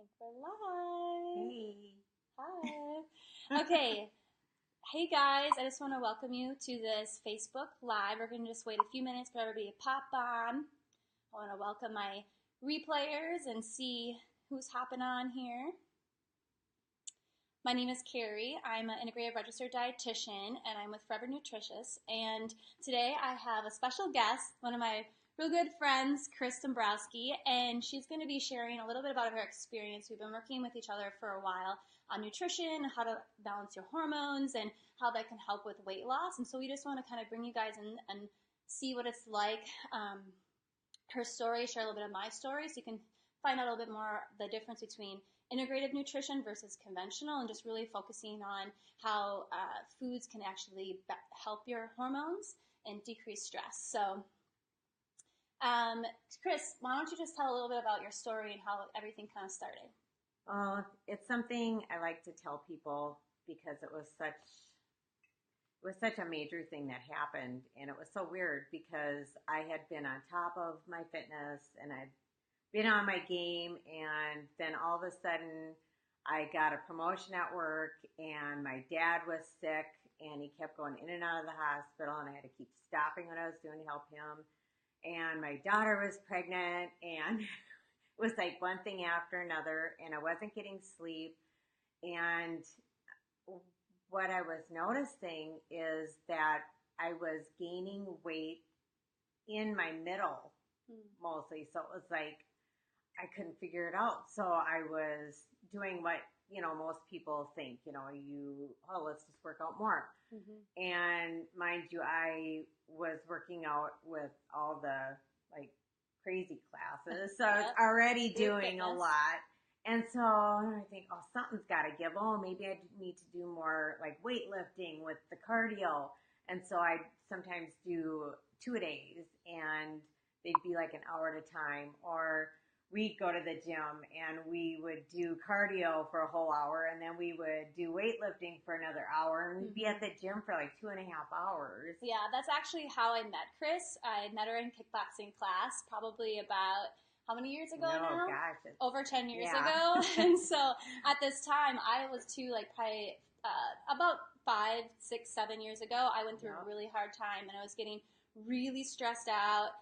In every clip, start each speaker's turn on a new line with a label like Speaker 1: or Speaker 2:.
Speaker 1: think we're live.
Speaker 2: Hey.
Speaker 1: Hi. Okay. Hey guys, I just want to welcome you to this Facebook Live. We're going to just wait a few minutes for everybody to pop on. I want to welcome my replayers and see who's hopping on here. My name is Carrie. I'm an integrative registered dietitian and I'm with Forever Nutritious. And today I have a special guest, one of my real good friends, Kristins, and she's going to be sharing a little bit about her experience. We've been working with each other for a while on nutrition, how to balance your hormones, and how that can help with weight loss. And so we just want to kind of bring you guys in and see what it's like. Her story, share a little bit of my story, so you can find out a little bit more the difference between integrative nutrition versus conventional, and just really focusing on how foods can actually help your hormones and decrease stress. So Chris, why don't you just tell a little bit about your story and how everything kind of started?
Speaker 2: It's something I like to tell people because it was such a major thing that happened, and it was so weird because I had been on top of my fitness and I'd been on my game, and then all of a sudden I got a promotion at work and my dad was sick and he kept going in and out of the hospital and I had to keep stopping what I was doing to help him. And my daughter was pregnant, and it was like one thing after another, and I wasn't getting sleep. And what I was noticing is that I was gaining weight in my middle mostly. So it was like I couldn't figure it out. So I was doing what, most people think, let's just work out more. Mm-hmm. And mind you, I was working out with all the like crazy classes. So I was already doing a lot. And so I think, something's got to give. Maybe I need to do more like weightlifting with the cardio. And so I sometimes do 2-a-days, and they'd be like an hour at a time. Or we'd go to the gym and we would do cardio for a whole hour, and then we would do weightlifting for another hour, and we'd be at the gym for like 2.5 hours.
Speaker 1: Yeah, that's actually how I met Chris. I met her in kickboxing class probably about how many years ago now?
Speaker 2: Gosh,
Speaker 1: over 10 years ago. And so at this time, I was too, like probably about 5, 6, 7 years ago, I went through a really hard time, and I was getting really stressed out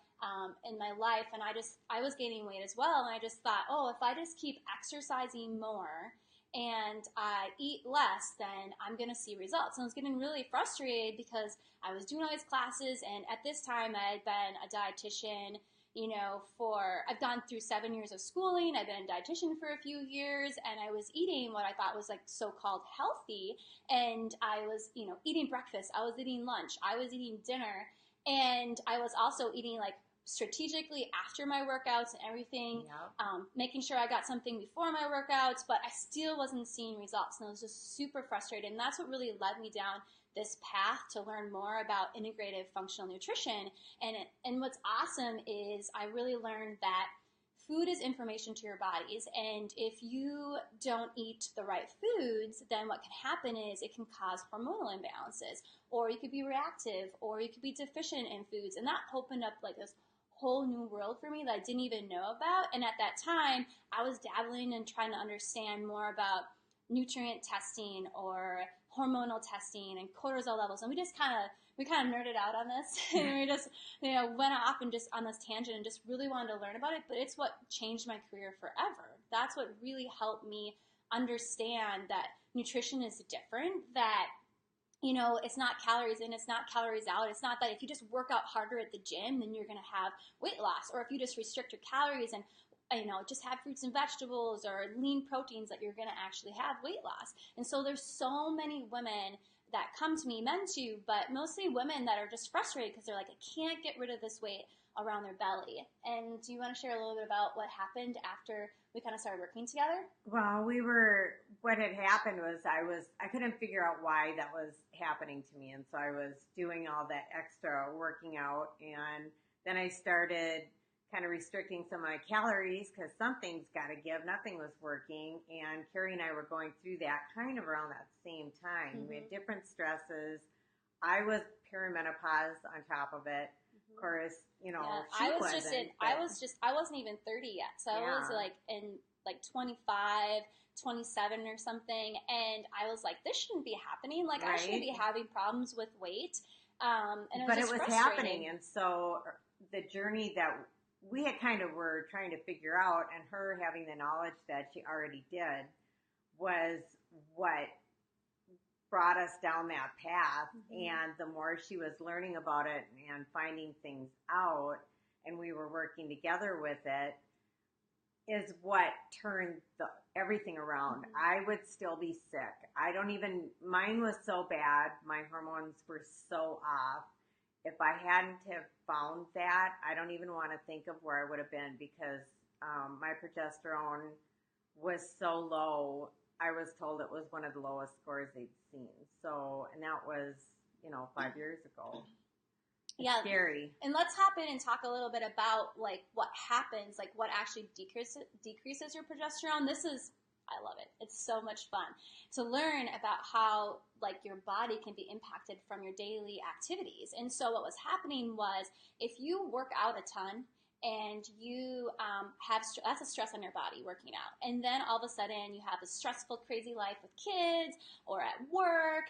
Speaker 1: in my life, and I was gaining weight as well, and I just thought, if I just keep exercising more and I eat less, then I'm going to see results. And I was getting really frustrated because I was doing all these classes, and at this time I had been a dietitian, I've gone through 7 years of schooling. I've been a dietitian for a few years, and I was eating what I thought was like so-called healthy, and I was, eating breakfast, I was eating lunch, I was eating dinner, and I was also eating like strategically after my workouts and everything, making sure I got something before my workouts, but I still wasn't seeing results, and I was just super frustrated. And that's what really led me down this path to learn more about integrative functional nutrition. And what's awesome is I really learned that food is information to your bodies, and if you don't eat the right foods, then what can happen is it can cause hormonal imbalances, or you could be reactive, or you could be deficient in foods, and that opened up like this whole new world for me that I didn't even know about. And at that time, I was dabbling and trying to understand more about nutrient testing or hormonal testing and cortisol levels, and we kind of nerded out on this, and we just went off and just on this tangent and just really wanted to learn about it. But it's what changed my career forever. That's what really helped me understand that nutrition is different, that it's not calories in, it's not calories out. It's not that if you just work out harder at the gym, then you're going to have weight loss, or if you just restrict your calories and just have fruits and vegetables or lean proteins, that you're going to actually have weight loss. And so there's so many women that come to me, men too, but mostly women that are just frustrated because they're like, I can't get rid of this weight around their belly. And do you want to share a little bit about what happened after we kind of started working together?
Speaker 2: Well, what had happened was I couldn't figure out why that was happening to me. And so I was doing all that extra working out, and then I started kind of restricting some of my calories because something's got to give. Nothing was working. And Carrie and I were going through that kind of around that same time. Mm-hmm. We had different stresses. I was perimenopause on top of it. Mm-hmm. Of course,
Speaker 1: I wasn't even 30 yet. So I was like in like 25, 27 or something. And I was like, this shouldn't be happening. Like, I shouldn't be having problems with weight. And it was just frustrating.
Speaker 2: Happening. And so the journey that we had kind of were trying to figure out, and her having the knowledge that she already did, was what brought us down that path. And the more she was learning about it and finding things out, and we were working together with it, is what turned everything around. I would still be sick. Mine was so bad. My hormones were so off. If I hadn't have found that, I don't even want to think of where I would have been, because my progesterone was so low. I was told it was one of the lowest scores they'd seen. So, and that was, 5 years ago. It's scary.
Speaker 1: And let's hop in and talk a little bit about like what happens, like what actually decreases your progesterone. I love it. It's so much fun to learn about how like your body can be impacted from your daily activities. And so what was happening was, if you work out a ton and you that's a stress on your body, working out. And then all of a sudden you have a stressful, crazy life with kids or at work.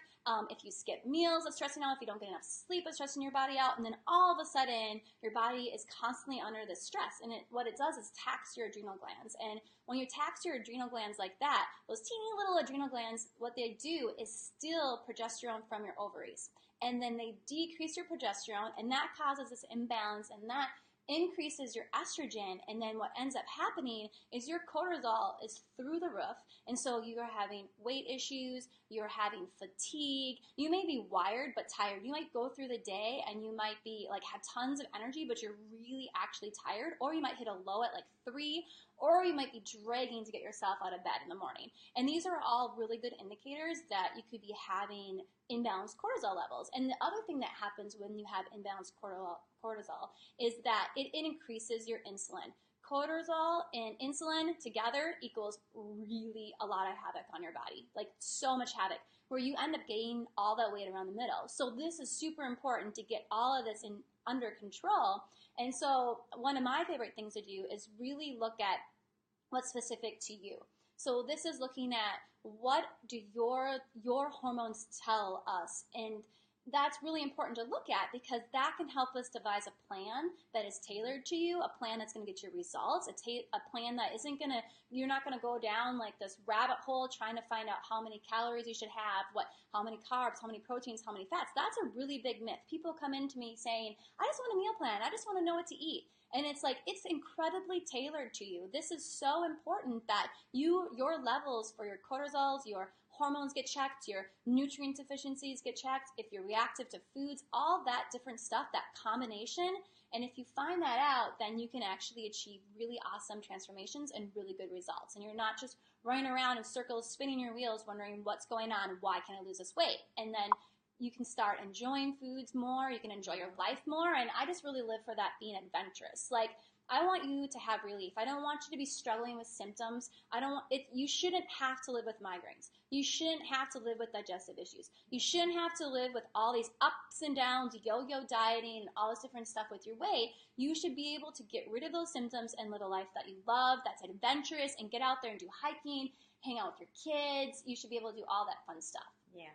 Speaker 1: If you skip meals, it's stressing out. If you don't get enough sleep, it's stressing your body out. And then all of a sudden your body is constantly under this stress. And what it does is tax your adrenal glands. And when you tax your adrenal glands like that, those teeny little adrenal glands, what they do is steal progesterone from your ovaries. And then they decrease your progesterone, and that causes this imbalance, and that increases your estrogen. And then what ends up happening is your cortisol is through the roof. And so you are having weight issues, you're having fatigue, you may be wired but tired. You might go through the day and you might be like have tons of energy, but you're really actually tired. Or you might hit a low at like 3, or you might be dragging to get yourself out of bed in the morning. And these are all really good indicators that you could be having imbalanced cortisol levels. And the other thing that happens when you have imbalanced cortisol is that it increases your insulin. Cortisol and insulin together equals really a lot of havoc on your body, like so much havoc, where you end up gaining all that weight around the middle. So this is super important to get all of this under control. And so one of my favorite things to do is really look at what's specific to you. So this is looking at what do your hormones tell us, and that's really important to look at, because that can help us devise a plan that is tailored to you, a plan that's going to get you results, a plan that isn't going to, you're not going to go down like this rabbit hole trying to find out how many calories you should have, how many carbs, how many proteins, how many fats. That's a really big myth. People come into me saying, I just want a meal plan. I just want to know what to eat. And it's like, it's incredibly tailored to you. This is so important that your levels for your cortisols, your hormones get checked, your nutrient deficiencies get checked, if you're reactive to foods, all that different stuff, that combination. And if you find that out, then you can actually achieve really awesome transformations and really good results. And you're not just running around in circles, spinning your wheels, wondering what's going on, why can't I lose this weight? And then you can start enjoying foods more, you can enjoy your life more, and I just really live for that, being adventurous. Like, I want you to have relief. I don't want you to be struggling with symptoms. You shouldn't have to live with migraines. You shouldn't have to live with digestive issues. You shouldn't have to live with all these ups and downs, yo-yo dieting, and all this different stuff with your weight. You should be able to get rid of those symptoms and live a life that you love, that's adventurous, and get out there and do hiking, hang out with your kids. You should be able to do all that fun stuff.
Speaker 2: Yeah.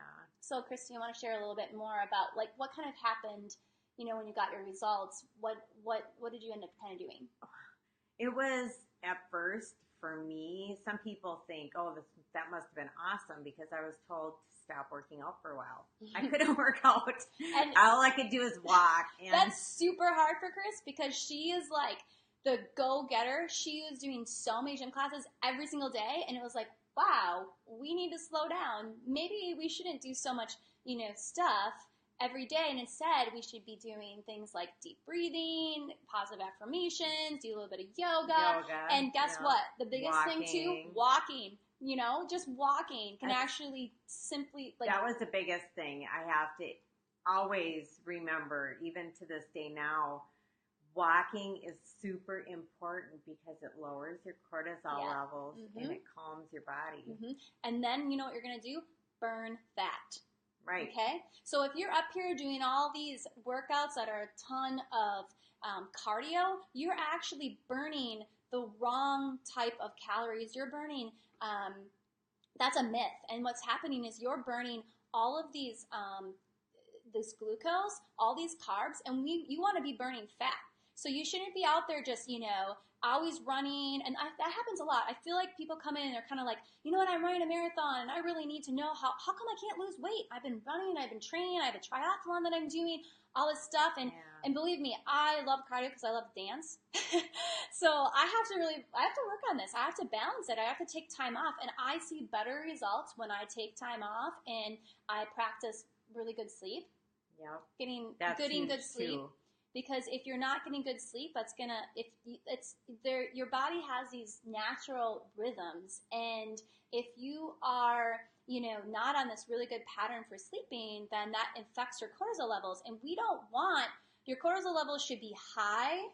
Speaker 1: So, Kristin, you want to share a little bit more about like what kind of happened, when you got your results? What did you end up kind of doing?
Speaker 2: It was, at first, for me, some people think, that must have been awesome, because I was told to stop working out for a while. I couldn't work out. And all I could do is walk. And
Speaker 1: that's super hard for Chris, because she is like the go-getter. She was doing so many gym classes every single day, and it was like, wow, we need to slow down. Maybe we shouldn't do so much, stuff every day. And instead, we should be doing things like deep breathing, positive affirmations, do a little bit of yoga. And guess what? The biggest thing too, walking. Just walking can actually simply like.
Speaker 2: That was the biggest thing. I have to always remember, even to this day now, walking is super important because it lowers your cortisol levels and it calms your body.
Speaker 1: And then you know what you're going to do? Burn fat.
Speaker 2: Right.
Speaker 1: Okay? So if you're up here doing all these workouts that are a ton of cardio, you're actually burning the wrong type of calories. You're burning, that's a myth. And what's happening is you're burning all of these, this glucose, all these carbs, and you want to be burning fat. So you shouldn't be out there just, always running. And that happens a lot. I feel like people come in and they're kind of like, you know what, I'm running a marathon and I really need to know how come I can't lose weight? I've been running, I've been training, I have a triathlon that I'm doing, all this stuff. And believe me, I love cardio because I love to dance. So I have to work on this. I have to balance it. I have to take time off. And I see better results when I take time off and I practice really good sleep.
Speaker 2: Yeah.
Speaker 1: Getting good sleep.
Speaker 2: Too.
Speaker 1: Because if you're not getting good sleep, your body has these natural rhythms, and if you are, not on this really good pattern for sleeping, then that affects your cortisol levels, and we don't want your cortisol levels should be high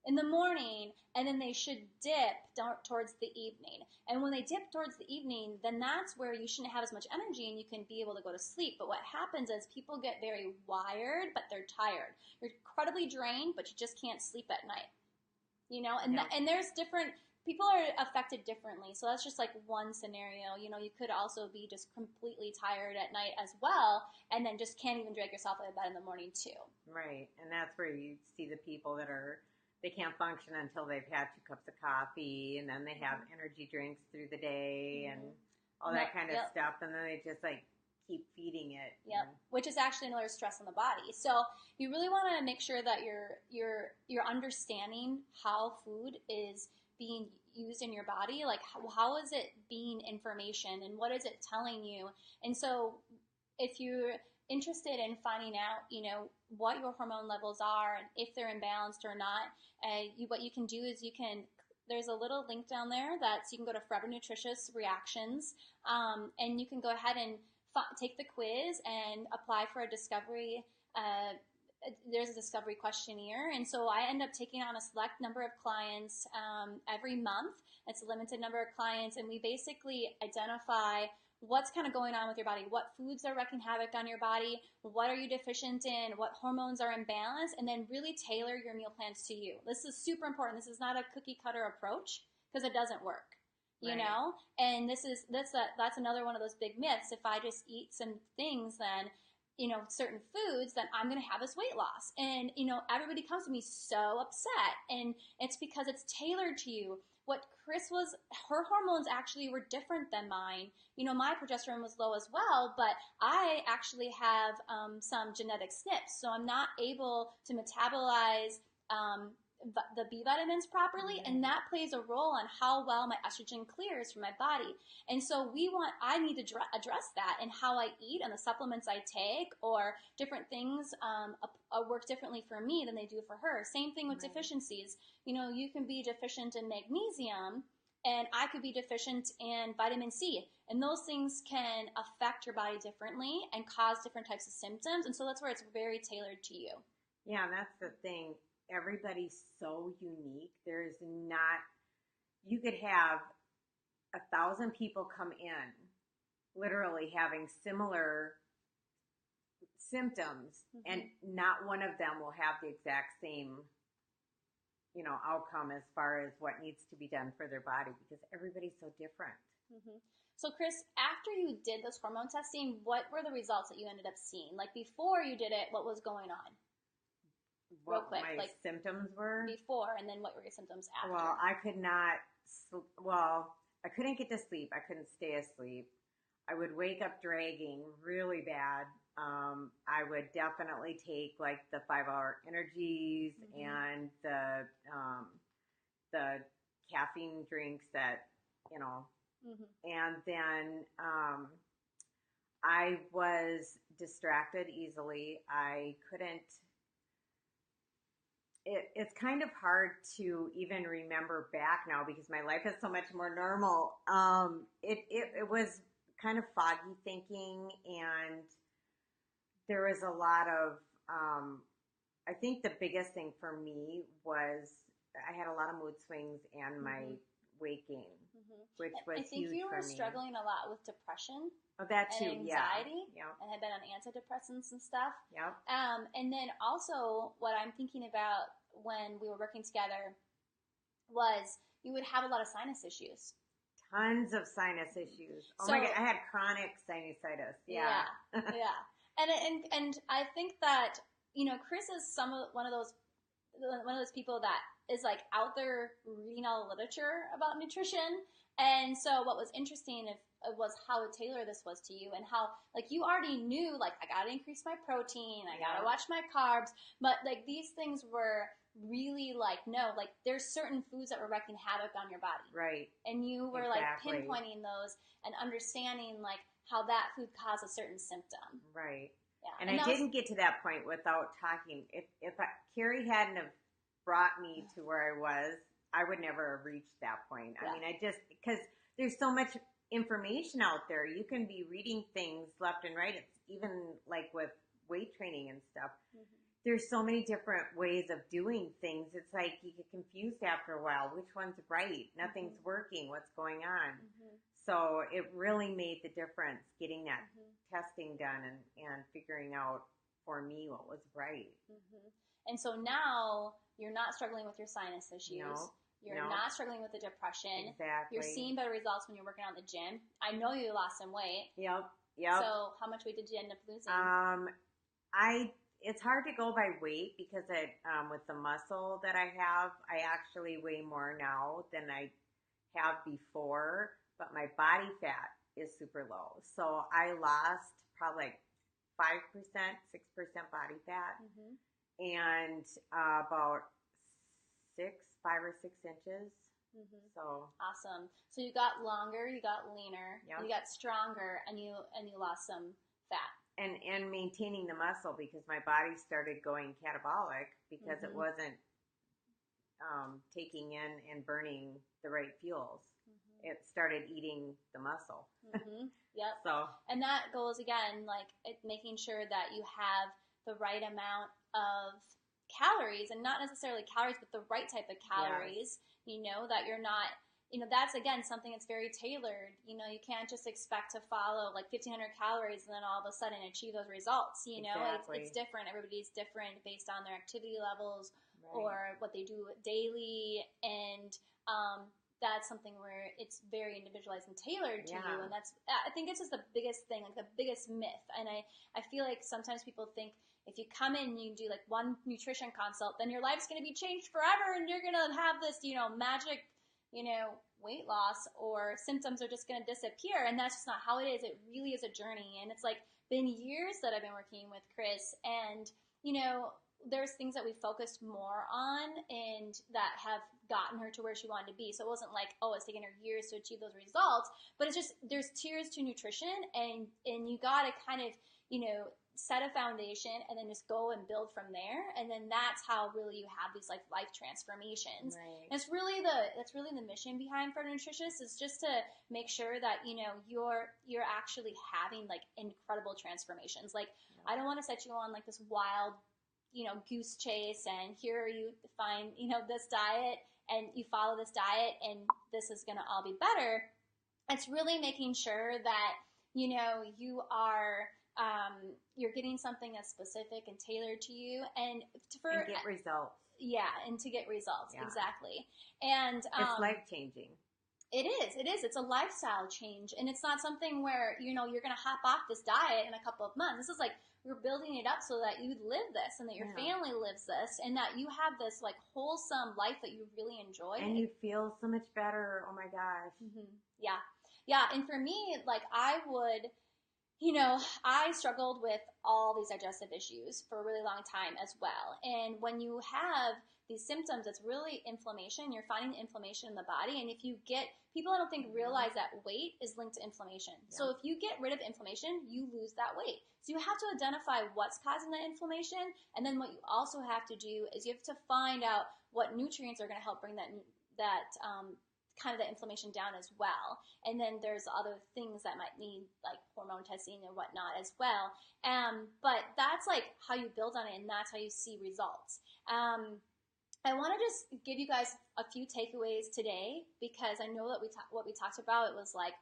Speaker 1: in the morning, and then they should dip down towards the evening. And when they dip towards the evening, then that's where you shouldn't have as much energy and you can be able to go to sleep. But what happens is people get very wired, but they're tired. You're incredibly drained, but you just can't sleep at night. And there's different, people are affected differently. So that's just like one scenario. You could also be just completely tired at night as well, and then just can't even drag yourself out of bed in the morning too.
Speaker 2: Right. And that's where you see the people that they can't function until they've had 2 cups of coffee, and then they have energy drinks through the day and all that kind of stuff, and then they just keep feeding it.
Speaker 1: Yep, which is actually another stress on the body. So you really want to make sure that you're understanding how food is being used in your body. Like how is it being information, and what is it telling you? And so if you're interested in finding out, what your hormone levels are and if they're imbalanced or not, what you can do is there's a little link down there you can go to Forever Nutritious Reactions, and you can go ahead and take the quiz and apply for a discovery. There's a discovery questionnaire, and so I end up taking on a select number of clients every month. It's a limited number of clients, and we basically identify what's kind of going on with your body, what foods are wreaking havoc on your body, what are you deficient in, what hormones are imbalanced, and then really tailor your meal plans to you. This is super important. This is not a cookie cutter approach because it doesn't work, and that's another one of those big myths. If I just eat some things, then, certain foods, then I'm going to have this weight loss. And, everybody comes to me so upset, and it's because it's tailored to you. What her hormones actually were different than mine. My progesterone was low as well, but I actually have some genetic SNPs, so I'm not able to metabolize the B vitamins properly, and that plays a role on how well my estrogen clears from my body. And so I need to address that in how I eat and the supplements I take, or different things work differently for me than they do for her. Same thing with deficiencies. You can be deficient in magnesium, and I could be deficient in vitamin C. And those things can affect your body differently and cause different types of symptoms. And so that's where it's very tailored to you.
Speaker 2: Yeah, and that's the thing. Everybody's so unique. You could have 1,000 people come in literally having similar symptoms, and not one of them will have the exact same outcome as far as what needs to be done for their body, because everybody's so different.
Speaker 1: So Chris, after you did this hormone testing, what were the results that you ended up seeing? Like before you did it, what was going on? Real quick,
Speaker 2: my symptoms were
Speaker 1: before, and then what were your symptoms after?
Speaker 2: Well, I couldn't get to sleep. I couldn't stay asleep. I would wake up dragging really bad. I would definitely take like the 5-hour energies and the caffeine drinks that, and then I was distracted easily. I couldn't. It's kind of hard to even remember back now because my life is so much more normal. It was kind of foggy thinking, and there was a lot of, I think the biggest thing for me was I had a lot of mood swings and my weight gain, which was huge for me.
Speaker 1: I think you were struggling a lot with depression.
Speaker 2: Oh, that too,
Speaker 1: and anxiety,
Speaker 2: yeah.
Speaker 1: And had been on antidepressants and stuff.
Speaker 2: Yeah.
Speaker 1: And then also what I'm thinking about when we were working together was you would have a lot of sinus issues.
Speaker 2: Tons of sinus issues. Oh
Speaker 1: So-
Speaker 2: my God, I had chronic sinusitis. Yeah.
Speaker 1: Yeah. And I think that, Chris is one of those people that is like out there reading all the literature about nutrition. And so what was interesting was how tailored this was to you, and how like you already knew, like, I gotta increase my protein, I gotta watch my carbs, but like these things were really like, no, like there's certain foods that were wreaking havoc on your body.
Speaker 2: Right.
Speaker 1: And you were like pinpointing those and understanding like how that food caused a certain symptom.
Speaker 2: Right.
Speaker 1: Yeah.
Speaker 2: And I didn't get to that point without talking. If Carrie hadn't have brought me to where I was, I would never have reached that point.
Speaker 1: Yeah.
Speaker 2: I mean, because there's so much information out there. You can be reading things left and right. It's even like with weight training and stuff. Mm-hmm. There's so many different ways of doing things. It's like you get confused after a while. Which one's right? Nothing's mm-hmm. working. What's going on? Mm-hmm. So it really made the difference getting that mm-hmm. testing done and figuring out for me what was right.
Speaker 1: Mm-hmm. And so now you're not struggling with your sinus issues.
Speaker 2: No.
Speaker 1: You're not struggling with the depression.
Speaker 2: Exactly.
Speaker 1: You're seeing better results when you're working out in the gym. I know you lost some weight.
Speaker 2: Yep.
Speaker 1: So how much weight did you end up losing?
Speaker 2: It's hard to go by weight because with the muscle that I have, I actually weigh more now than I have before, but my body fat is super low. So I lost probably like 5%, 6% body fat, mm-hmm. and about 5 or 6 inches. Mm-hmm. So
Speaker 1: awesome. So you got longer, you got leaner, you got stronger, and you lost some fat.
Speaker 2: And maintaining the muscle, because my body started going catabolic because mm-hmm. it wasn't taking in and burning the right fuels. Mm-hmm. It started eating the muscle.
Speaker 1: Mm-hmm. Yep.
Speaker 2: So,
Speaker 1: and that goes again, like making sure that you have the right amount of calories, and not necessarily calories, but the right type of calories. Yes. That you're not. That's, again, something that's very tailored. You can't just expect to follow like 1,500 calories and then all of a sudden achieve those results.
Speaker 2: Exactly.
Speaker 1: It's different. Everybody's different based on their activity levels or what they do daily. And that's something where it's very individualized and tailored to you. And I think it's just the biggest thing, like the biggest myth. And I feel like sometimes people think if you come in and you do like one nutrition consult, then your life's going to be changed forever and you're going to have this, magic weight loss, or symptoms are just going to disappear. And that's just not how it is. It really is a journey. And it's like been years that I've been working with Chris, and, there's things that we focused more on and that have gotten her to where she wanted to be. So it wasn't like, it's taken her years to achieve those results, but it's just, there's tiers to nutrition, and you got to kind of, set a foundation and then just go and build from there. And then that's how really you have these like life transformations.
Speaker 2: Right.
Speaker 1: And that's really the mission behind For Nutritious, is just to make sure that, you're actually having like incredible transformations. Like, I don't want to set you on like this wild, goose chase, and here you find, this diet, and you follow this diet and this is going to all be better. It's really making sure that, you are, you're getting something that's specific and tailored to you, and
Speaker 2: get results.
Speaker 1: Yeah, and to get results, exactly. And
Speaker 2: it's life changing.
Speaker 1: It is. It's a lifestyle change, and it's not something where you're going to hop off this diet in a couple of months. This is like we're building it up so that you live this, and that your family lives this, and that you have this like wholesome life that you really enjoy,
Speaker 2: and you feel so much better. Oh my gosh.
Speaker 1: Mm-hmm. Yeah. And for me, like I would. I struggled with all these digestive issues for a really long time as well. And when you have these symptoms, it's really inflammation. You're finding inflammation in the body. And if you people I don't think realize that weight is linked to inflammation. Yeah. So if you get rid of inflammation, you lose that weight. So you have to identify what's causing that inflammation. And then what you also have to do is you have to find out what nutrients are going to help bring that kind of the inflammation down as well. And then there's other things that might need like hormone testing and whatnot as well. But that's like how you build on it, and that's how you see results. I want to just give you guys a few takeaways today, because I know that what we talked about, it was like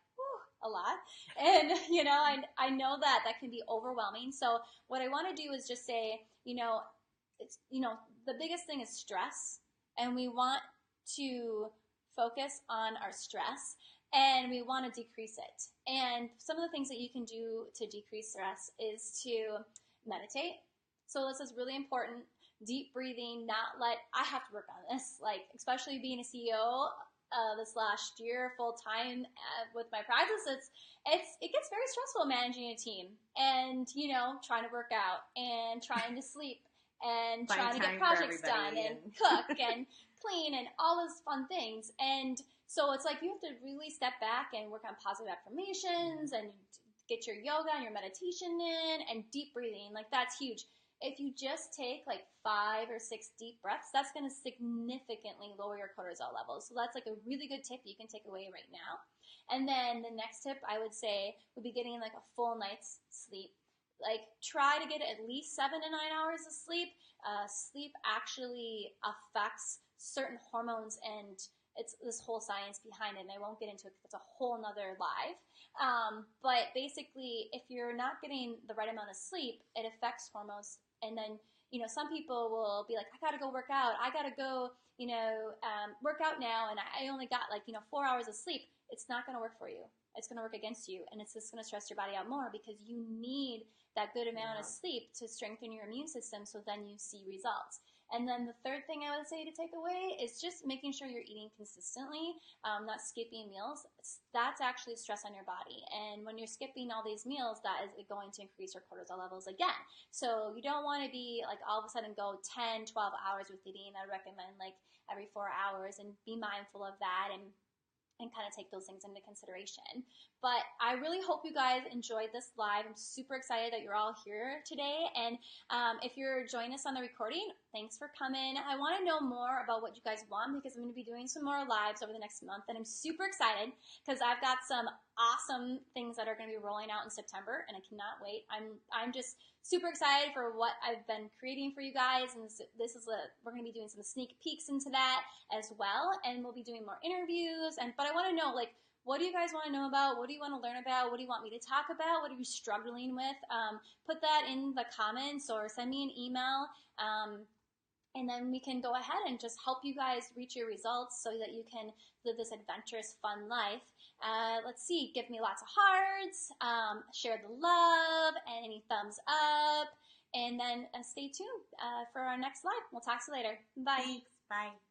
Speaker 1: a lot, and I know that can be overwhelming. So what I want to do is just say, it's the biggest thing is stress, and we want to focus on our stress and we want to decrease it. And some of the things that you can do to decrease stress is to meditate. So this is really important. Deep breathing, I have to work on this, like especially being a CEO this last year full time with my practice, it gets very stressful managing a team and trying to work out and trying to sleep and trying to get projects done and cook and clean and all those fun things. And so it's like you have to really step back and work on positive affirmations and get your yoga and your meditation in and deep breathing. Like that's huge. If you just take like 5 or 6 deep breaths, that's going to significantly lower your cortisol levels. So that's like a really good tip you can take away right now. And then the next tip I would say would be getting like a full night's sleep. Like try to get at least 7 to 9 hours of sleep. Sleep actually affects certain hormones and it's this whole science behind it, and I won't get into it because it's a whole nother live. But basically, if you're not getting the right amount of sleep, it affects hormones. And then, some people will be like, I got to go work out. I got to go, work out now. And I only got 4 hours of sleep. It's not going to work for you. It's going to work against you. And it's just going to stress your body out more because you need that good amount of sleep to strengthen your immune system so then you see results. And then the third thing I would say to take away is just making sure you're eating consistently, not skipping meals. That's actually stress on your body. And when you're skipping all these meals, that is going to increase your cortisol levels again. So you don't want to be all of a sudden go 10, 12 hours with eating. I recommend every 4 hours and be mindful of that and kind of take those things into consideration. But I really hope you guys enjoyed this live. I'm super excited that you're all here today. And if you're joining us on the recording, thanks for coming. I want to know more about what you guys want because I'm going to be doing some more lives over the next month. And I'm super excited because I've got some awesome things that are going to be rolling out in September, and I cannot wait. I'm just super excited for what I've been creating for you guys, and we're going to be doing some sneak peeks into that as well, and we'll be doing more interviews. But I want to know, what do you guys want to know about? What do you want to learn about? What do you want me to talk about? What are you struggling with? Put that in the comments or send me an email. And then we can go ahead and just help you guys reach your results so that you can live this adventurous, fun life. Let's see, give me lots of hearts, share the love, and any thumbs up. And then stay tuned for our next live. We'll talk to you later. Bye.
Speaker 2: Thanks. Bye.